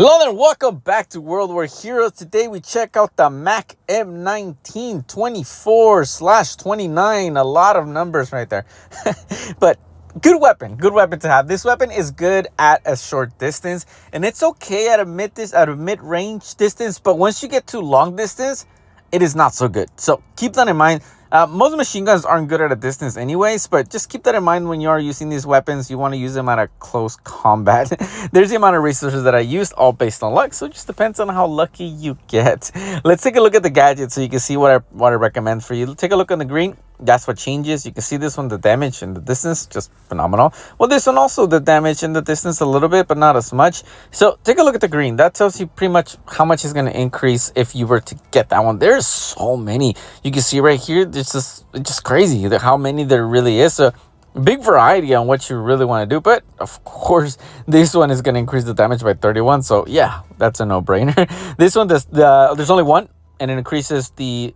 Hello there, welcome back to World War Heroes. Today we check out the Mac M1924/29. A lot of numbers right there. But good weapon to have. This weapon is good at a short distance, and it's okay at a mid-range distance, but once you get to long distance, it is not so good. So keep that in mind. Most machine guns aren't good at a distance anyways, but just keep that in mind when you are using these weapons. You want to use them at a close combat. There's the amount of resources that I used, all based on luck, so it just depends on how lucky you get. Let's take a look at the gadget so you can see what I recommend for you. Take a look on the green. That's what changes. You can see this one, the damage and the distance, just phenomenal. Well, this one also, the damage and the distance a little bit, but not as much. So take a look at the green. That tells you pretty much how much is going to increase if you were to get that one. There's so many. You can see right here, it's just crazy how many there really is. So big variety on what you really want to do. But of course, this one is going to increase the damage by 31. So yeah, that's a no-brainer. This one, there's only one. And it decreases the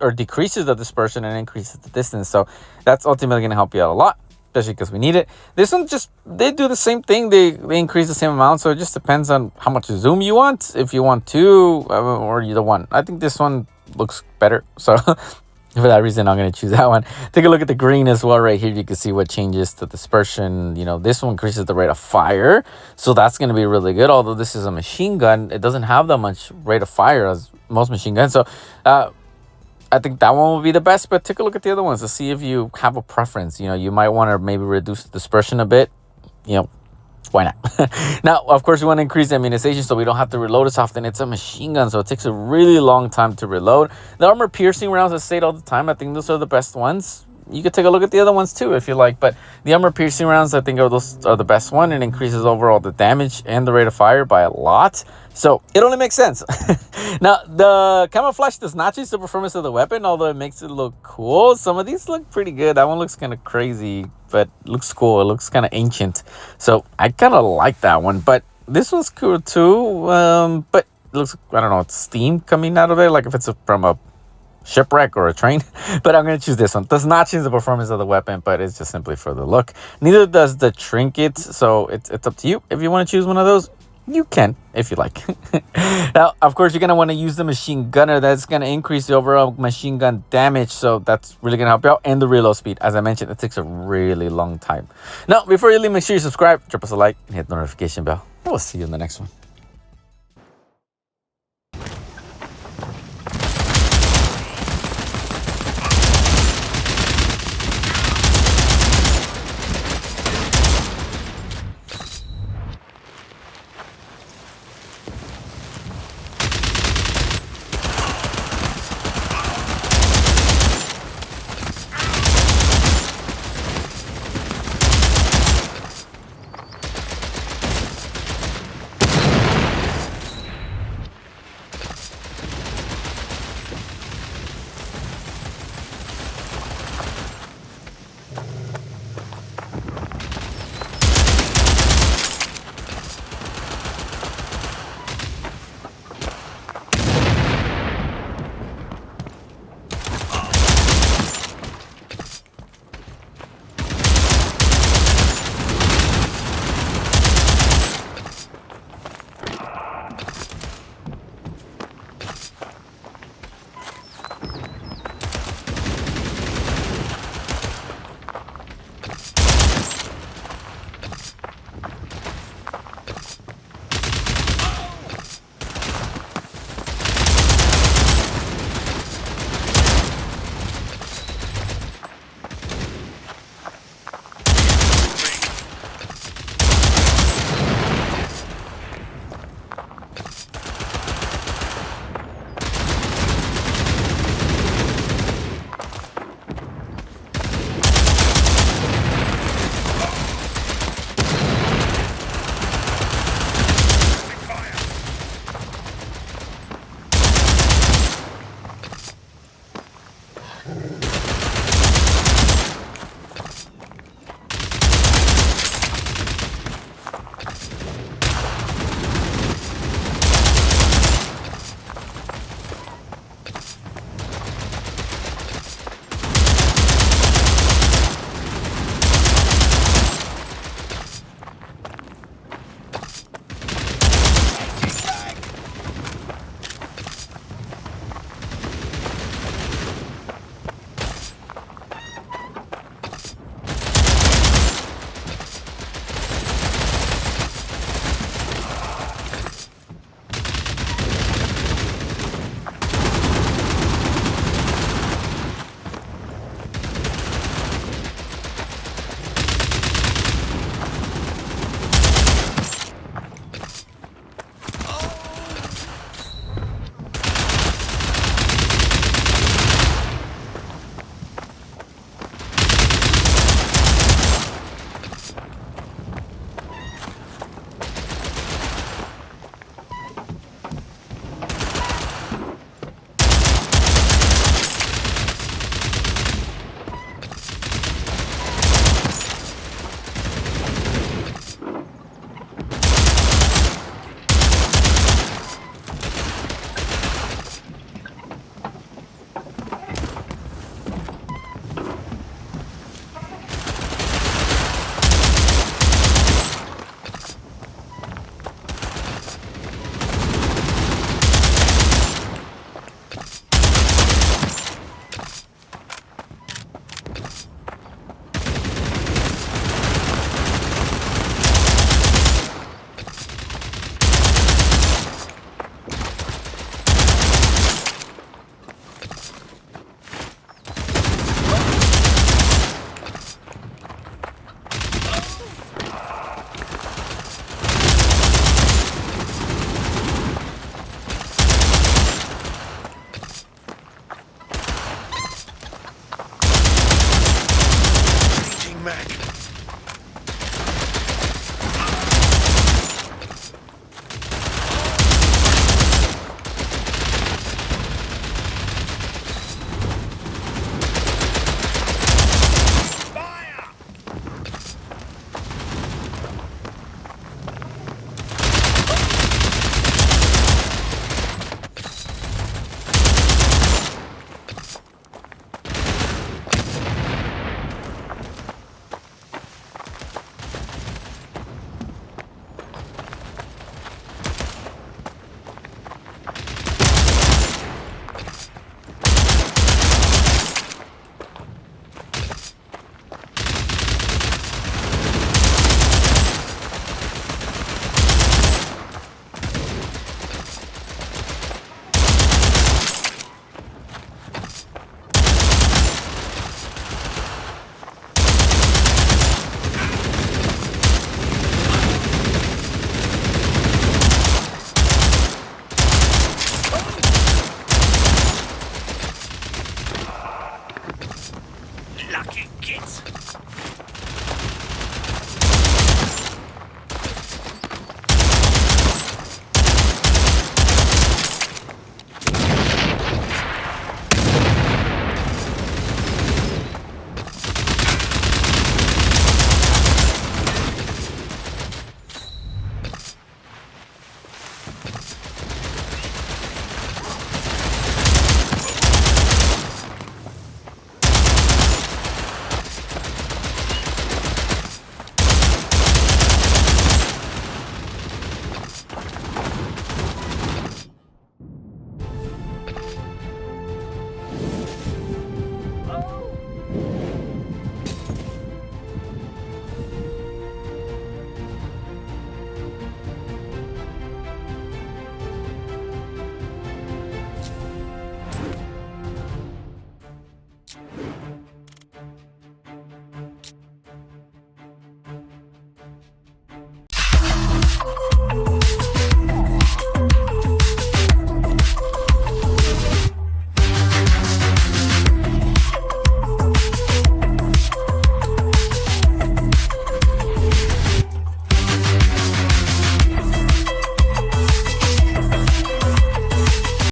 dispersion and increases the distance. So that's ultimately going to help you out a lot, especially because we need it. This one they do the same thing. They increase the same amount. So it just depends on how much zoom you want. If you want two or either one. I think this one looks better. So for that reason, I'm going to choose that one. Take a look at the green as well. Right here, you can see what changes the dispersion. You know, this one increases the rate of fire. So that's going to be really good. Although this is a machine gun, it doesn't have that much rate of fire as most machine guns. So I think that one will be the best. But take a look at the other ones to see if you have a preference. You know, you might want to maybe reduce the dispersion a bit. You know, why not? Now, of course, we want to increase the ammunition so we don't have to reload as often. It's a machine gun, so it takes a really long time to reload. The armor-piercing rounds, I say it all the time, I think those are the best ones. You could take a look at the other ones too if you like, but the armor-piercing rounds, I think those are the best one. It increases overall the damage and the rate of fire by a lot, so it only makes sense. Now, the camouflage does not change the performance of the weapon, although it makes it look cool. Some of these look pretty good. That one looks kind of crazy, but it looks cool. It looks kind of ancient, so I kind of like that one. But this one's cool too, but it looks, I don't know, it's steam coming out of it, like if it's from a shipwreck or a train. But I'm going to choose this one. Does not change the performance of the weapon, but it's just simply for the look. Neither does the trinkets, so it's up to you. If you want to choose one of those, you can, if you like. Now, of course, you're going to want to use the machine gunner. That's going to increase the overall machine gun damage, so that's really going to help you out. And the reload speed, as I mentioned, it takes a really long time. Now, before you leave, make sure you subscribe, drop us a like, and hit the notification bell. We'll see you in the next one.